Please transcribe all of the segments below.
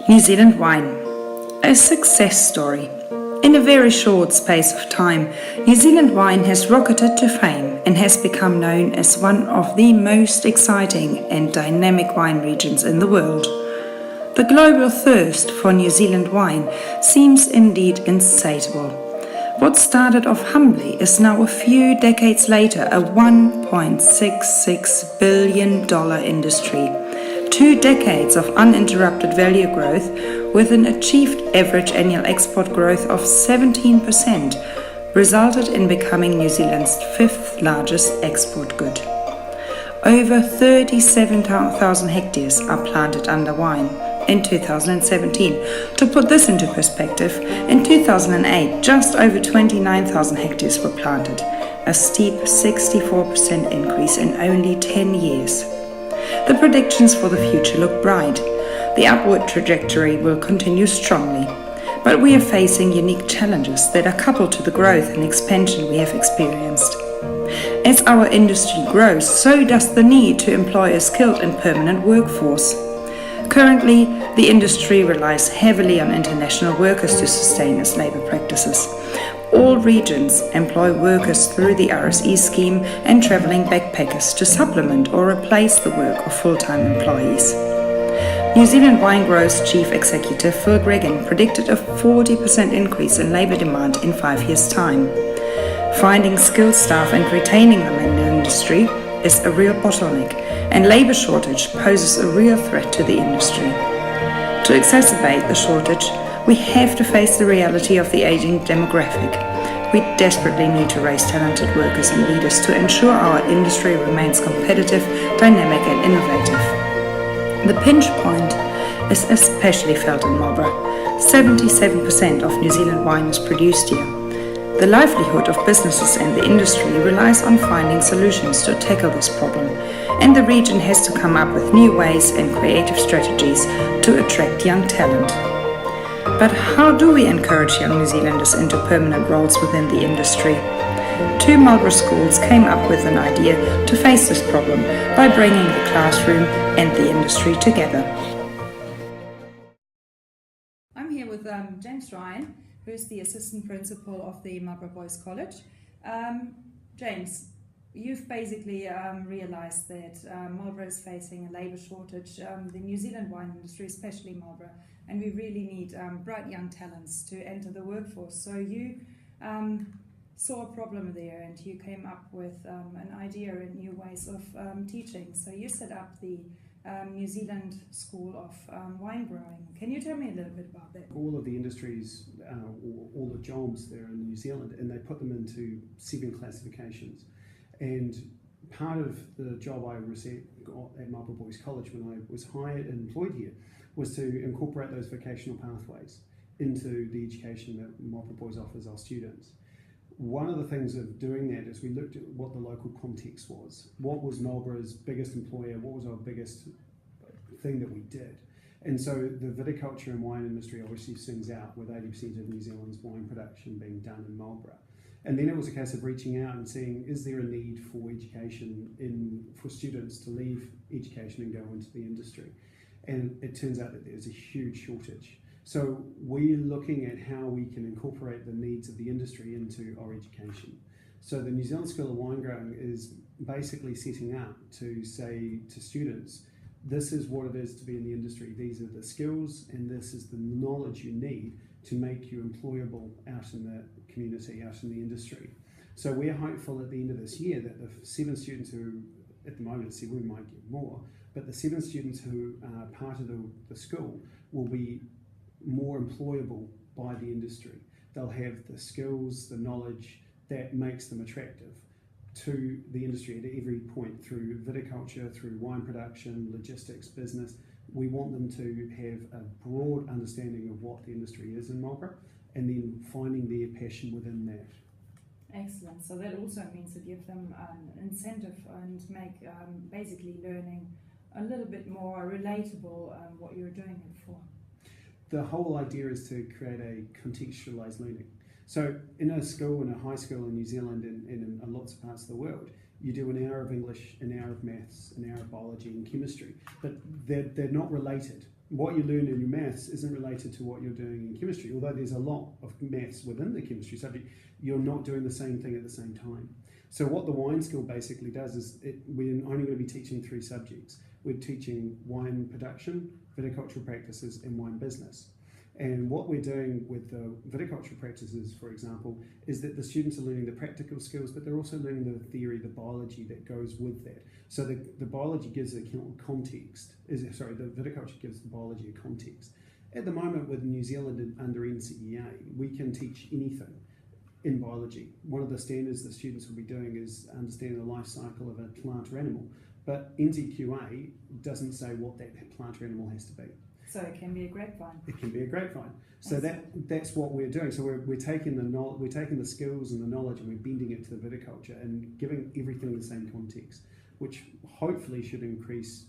New Zealand wine, a success story. In a very short space of time, New Zealand wine has rocketed to fame and has become known as one of the most exciting and dynamic wine regions in the world. The global thirst for New Zealand wine seems indeed insatiable. What started off humbly is now a few decades later a $1.66 billion industry. 2 decades of uninterrupted value growth with an achieved average annual export growth of 17% resulted in becoming New Zealand's 5th largest export good. Over 37,000 hectares are planted under wine in 2017. To put this into perspective, in 2008 just over 29,000 hectares were planted, a steep 64% increase in only 10 years. The predictions for the future look bright. The upward trajectory will continue strongly, but we are facing unique challenges that are coupled to the growth and expansion we have experienced. As our industry grows, so does the need to employ a skilled and permanent workforce. Currently, the industry relies heavily on international workers to sustain its labour practices. All regions employ workers through the RSE scheme and travelling backpackers to supplement or replace the work of full-time employees. New Zealand Wine Grow's Chief Executive Phil Gregan predicted a 40% increase in labour demand in 5 years' time. Finding skilled staff and retaining them in the industry is a real bottleneck, and labour shortage poses a real threat to the industry. To exacerbate the shortage, we have to face the reality of the aging demographic. We desperately need to raise talented workers and leaders to ensure our industry remains competitive, dynamic and innovative. The pinch point is especially felt in Marlborough. 77% of New Zealand wine is produced here. The livelihood of businesses and the industry relies on finding solutions to tackle this problem, and the region has to come up with new ways and creative strategies to attract young talent. But how do we encourage young New Zealanders into permanent roles within the industry? 2 Marlborough schools came up with an idea to face this problem by bringing the classroom and the industry together. I'm here with James Ryan, who's the assistant principal of the Marlborough Boys College. James, you've basically realised that Marlborough is facing a labour shortage, the New Zealand wine industry, especially Marlborough, and we really need bright young talents to enter the workforce. So you saw a problem there and you came up with an idea and new ways of teaching. So you set up the New Zealand School of Wine Growing. Can you tell me a little bit about that? All of the industries, all the jobs there in New Zealand, and they put them into 7 classifications. And part of the job I got at Marlborough Boys College when I was hired and employed here was to incorporate those vocational pathways into the education that Marlborough Boys offers our students. One of the things of doing that is we looked at what the local context was. What was Marlborough's biggest employer? What was our biggest thing that we did? And so the viticulture and wine industry obviously sings out with 80% of New Zealand's wine production being done in Marlborough. And then it was a case of reaching out and seeing, is there a need for education for students to leave education and go into the industry? And it turns out that there's a huge shortage. So we're looking at how we can incorporate the needs of the industry into our education. So the New Zealand School of Wine Growing is basically setting out to say to students, this is what it is to be in the industry. These are the skills and this is the knowledge you need to make you employable out in the community, out in the industry. So we're hopeful at the end of this year that the 7 students who, at the moment, we might get more, but the 7 students who are part of the school will be more employable by the industry. They'll have the skills, the knowledge that makes them attractive to the industry at every point, through viticulture, through wine production, logistics, business. We want them to have a broad understanding of what the industry is in Marlborough and then finding their passion within that. Excellent. So that also means to give them an incentive and make basically learning a little bit more relatable what you're doing it for. The whole idea is to create a contextualised learning. So in a school, in a high school in New Zealand and in lots of parts of the world, you do an hour of English, an hour of maths, an hour of biology and chemistry, but they're not related. what you learn in your maths isn't related to what you're doing in chemistry. Although there's a lot of maths within the chemistry subject, you're not doing the same thing at the same time. So what the wine school basically does is we're only going to be teaching 3 subjects. We're teaching wine production, viticultural practices, and wine business. And what we're doing with the viticultural practices, for example, is that the students are learning the practical skills, but they're also learning the theory, the biology that goes with that. So the biology gives a context. The viticulture gives the biology a context. At the moment with New Zealand under NCEA, we can teach anything in biology. One of the standards that students will be doing is understanding the life cycle of a plant or animal. But NZQA doesn't say what that plant or animal has to be. So it can be a grapevine. It can be a grapevine. So that's what we're doing. So we're taking the skills and the knowledge and we're bending it to the viticulture and giving everything the same context, which hopefully should increase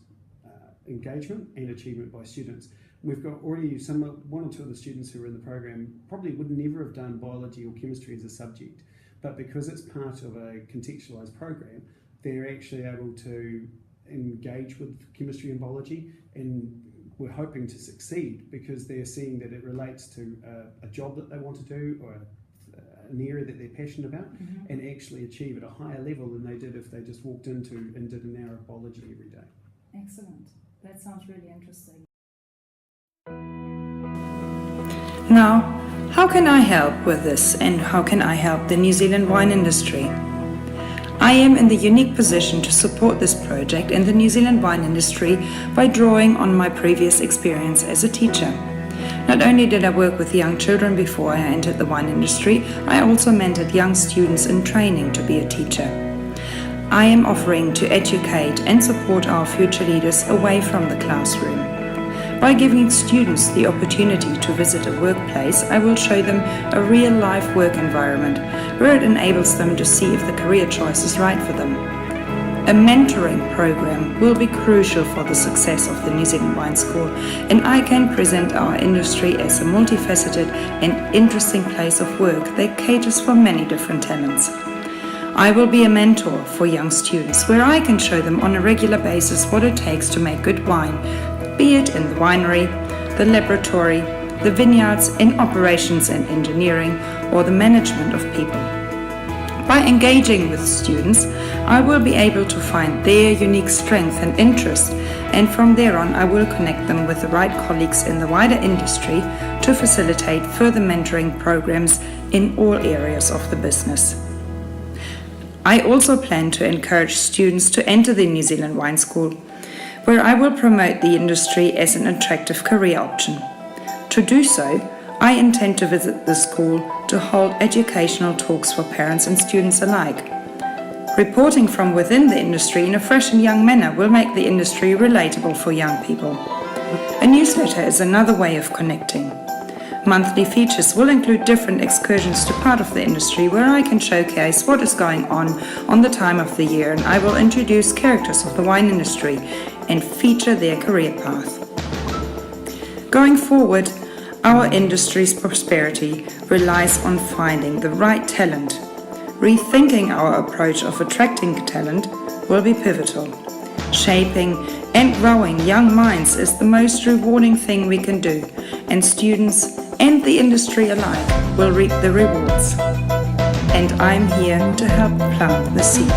engagement and achievement by students. We've got already one or two of the students who are in the program probably would never have done biology or chemistry as a subject, but because it's part of a contextualised program, they're actually able to engage with chemistry and biology, and we're hoping to succeed because they're seeing that it relates to a job that they want to do or an area that they're passionate about, and actually achieve at a higher level than they did if they just walked into and did an hour of biology every day. Excellent. That sounds really interesting. Now, how can I help with this, and how can I help the New Zealand wine industry? I am in the unique position to support this project in the New Zealand wine industry by drawing on my previous experience as a teacher. Not only did I work with young children before I entered the wine industry, I also mentored young students in training to be a teacher. I am offering to educate and support our future leaders away from the classroom. By giving students the opportunity to visit a workplace, I will show them a real-life work environment where it enables them to see if the career choice is right for them. A mentoring program will be crucial for the success of the New Zealand Wine School, and I can present our industry as a multifaceted and interesting place of work that caters for many different talents. I will be a mentor for young students where I can show them on a regular basis what it takes to make good wine, be it in the winery, the laboratory, the vineyards, in operations and engineering, or the management of people. By engaging with students, I will be able to find their unique strength and interest, and from there on I will connect them with the right colleagues in the wider industry to facilitate further mentoring programs in all areas of the business. I also plan to encourage students to enter the New Zealand Wine School, where I will promote the industry as an attractive career option. To do so, I intend to visit the school to hold educational talks for parents and students alike. Reporting from within the industry in a fresh and young manner will make the industry relatable for young people. A newsletter is another way of connecting. Monthly features will include different excursions to part of the industry where I can showcase what is going on the time of the year, and I will introduce characters of the wine industry and feature their career path. Going forward, our industry's prosperity relies on finding the right talent. Rethinking our approach of attracting talent will be pivotal. Shaping and growing young minds is the most rewarding thing we can do, and students and the industry alike will reap the rewards. And I'm here to help plant the seed.